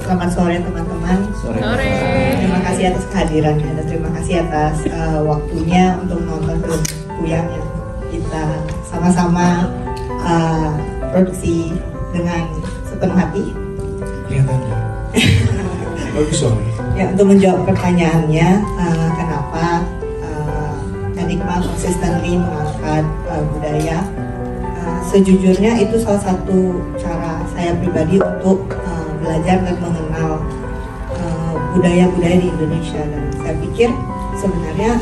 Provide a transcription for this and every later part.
Selamat sore teman-teman. Sore. Terima kasih atas kehadirannya dan terima kasih atas waktunya untuk menonton film Kuyang yang kita sama-sama produksi dengan sepenuh hati. Kelihatannya. Bagus soalnya. Ya, untuk menjawab pertanyaannya, kenapa Enigma consistently mengangkat budaya. Sejujurnya itu salah satu cara saya pribadi untuk belajar dan mengenal budaya-budaya di Indonesia, dan saya pikir sebenarnya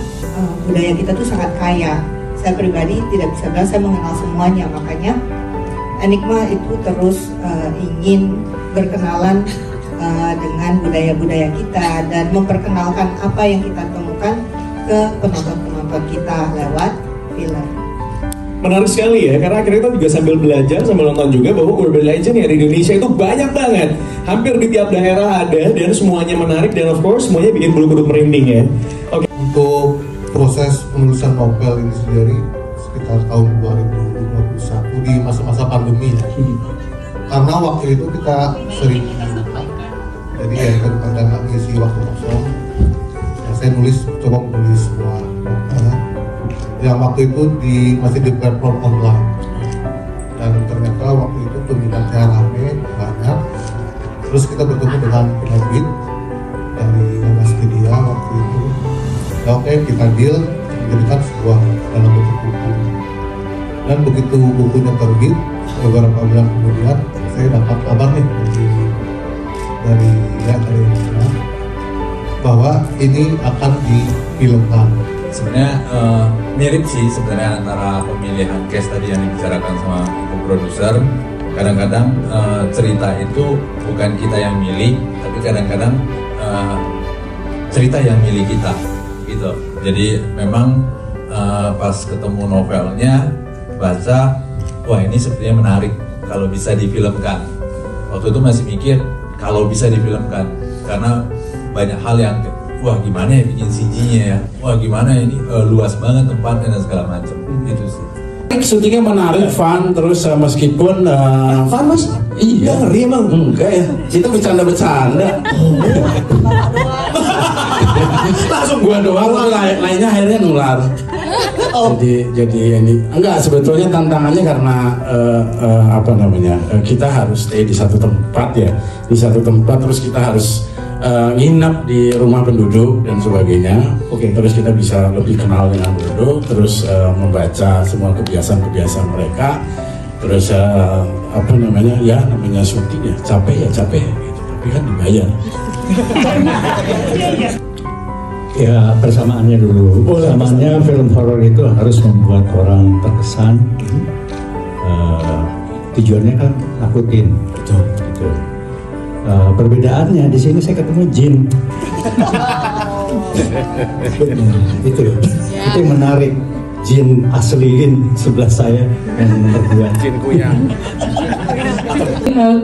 budaya kita tuh sangat kaya. Saya pribadi tidak bisa bilang saya mengenal semuanya, makanya Enigma itu terus ingin berkenalan dengan budaya-budaya kita dan memperkenalkan apa yang kita temukan ke penonton-penonton kita lewat film. Menarik sekali ya, karena akhirnya kita juga sambil belajar, sambil nonton juga bahwa urban legend ya di Indonesia itu banyak banget. Hampir di tiap daerah ada dan semuanya menarik dan of course semuanya bikin bulu kuduk merinding ya. Oke. Untuk proses penulisan novel ini sendiri sekitar tahun 2021 di masa-masa pandemi ya. Karena waktu itu kita sering jadi ya daripada nggak ngisi waktu kosong, ya saya coba menulis sebuah novel yang waktu itu masih di platform online, dan ternyata waktu itu peminatnya rame banyak. Terus kita bertemu dengan penerbit dari Gramedia waktu itu. Ya oke, kita deal menjadikan sebuah dalam bentuk buku. Dan begitu bukunya terbit, beberapa bulan kemudian saya dapat kabar nih dari bahwa ini akan difilmkan. Sebenarnya mirip sih sebenarnya antara pemilihan cast tadi yang dibicarakan sama ibu produser. Kadang-kadang cerita itu bukan kita yang milih, tapi kadang-kadang cerita yang milih kita gitu. Jadi memang pas ketemu novelnya, baca, wah ini sepertinya menarik kalau bisa difilmkan. Waktu itu masih mikir kalau bisa difilmkan, karena banyak hal yang wah gimana ya bikin CG-nya ya, wah gimana ini luas banget tempatnya dan segala macam. Itu sih. Syutingnya menarik, fun, terus meskipun Fun mas? iya, Ngeri emang? enggak ya, kita bercanda-bercanda. Langsung gua doang, lainnya akhirnya nular. Jadi ini enggak, sebetulnya tantangannya karena kita harus stay di satu tempat ya, di satu tempat, terus kita harus nginap di rumah penduduk dan sebagainya. Terus kita bisa lebih kenal dengan penduduk, terus membaca semua kebiasaan-kebiasaan mereka. Terus namanya syuting ya capek gitu, tapi kan dibayar. Ya persamaannya dulu. Persamaannya film horor itu harus membuat orang terkesan. Tujuannya kan nakutin. Gitu. Perbedaannya di sini saya ketemu jin. Itu yang menarik. Jin asliin sebelah saya yang berdua. Jin Kuyang.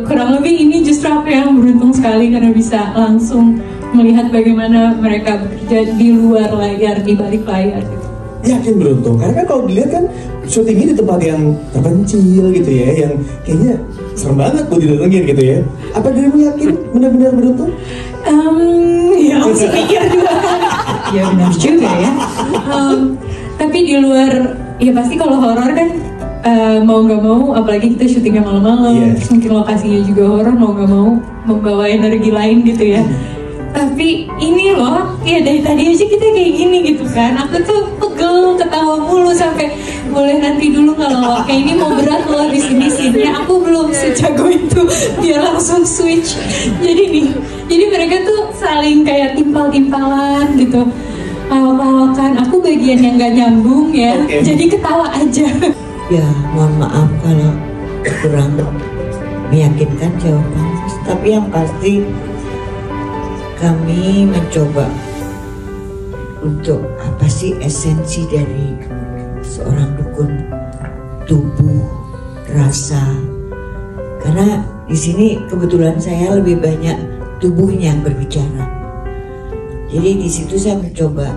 Kurang lebih ini justru aku yang beruntung sekali karena bisa langsung melihat bagaimana mereka bekerja di luar layar, di balik layar gitu. Yakin beruntung, karena kan kalau dilihat kan syutingnya di tempat yang terpencil gitu ya, yang kayaknya serem banget buat didatengin gitu ya. Apa dirimu yakin benar-benar beruntung? Ya masih pikir juga. Ya benar juga ya. Tapi di luar, ya pasti kalau horor kan mau nggak mau, apalagi kita syutingnya malam-malam, terus mungkin lokasinya juga horor, mau nggak mau membawa energi lain gitu ya. Tapi ini loh, ya dari tadi aja kita kayak gini gitu kan. Aku tuh pegel, ketawa mulu sampai boleh nanti dulu kalau kayak ini mau berat loh di sini. Aku belum sejago itu, dia langsung switch. Jadi mereka tuh saling kayak timpal-timpalan gitu. Lawak-lawakan, aku bagian yang gak nyambung ya, jadi ketawa aja. Ya mohon maaf kalau kurang meyakinkan jawaban, tapi yang pasti kami mencoba untuk apa sih esensi dari seorang dukun, tubuh, rasa. Karena di sini kebetulan saya lebih banyak tubuhnya yang berbicara. Jadi di situ saya mencoba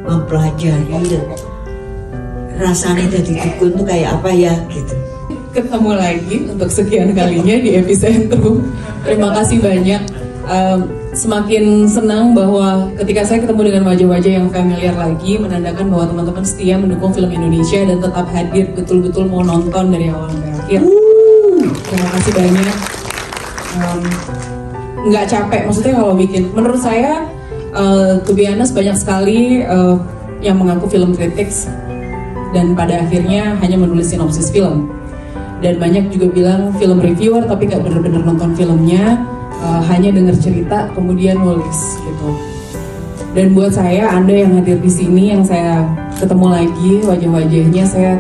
mempelajari rasanya jadi dukun tuh kayak apa ya gitu. ketemu lagi untuk sekian kalinya di Epicentrum. Terima kasih banyak. Semakin senang bahwa ketika saya ketemu dengan wajah-wajah yang familiar lagi, menandakan bahwa teman-teman setia mendukung film Indonesia dan tetap hadir, betul-betul mau nonton dari awal sampai akhir. Terima kasih banyak. Nggak capek, maksudnya kalau bikin. Menurut saya, to be honest, banyak sekali yang mengaku film critics dan pada akhirnya hanya menulis sinopsis film. Dan banyak juga bilang film reviewer tapi nggak benar-benar nonton filmnya, hanya dengar cerita kemudian nulis gitu. Dan buat saya, Anda yang hadir di sini, yang saya ketemu lagi wajah-wajahnya, saya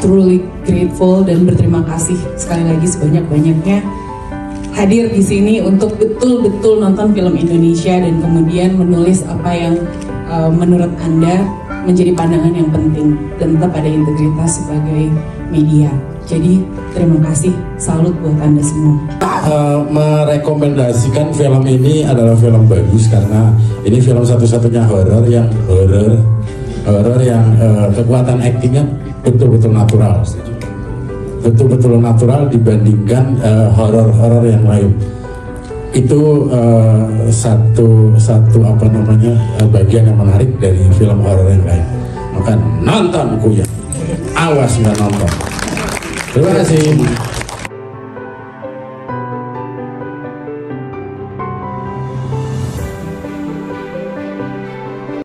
truly grateful dan berterima kasih sekali lagi sebanyak-banyaknya hadir di sini untuk betul-betul nonton film Indonesia dan kemudian menulis apa yang menurut Anda menjadi pandangan yang penting dan tetap ada integritas sebagai media. Jadi terima kasih, salut buat Anda semua. Merekomendasikan film ini adalah film bagus karena ini film satu-satunya horor yang kekuatan aktingnya betul-betul natural, betul-betul natural dibandingkan horor-horor yang lain. Itu satu apa namanya bagian yang menarik dari film horor yang lain. Maka nonton Kuya, awas nggak nonton. Terima kasih.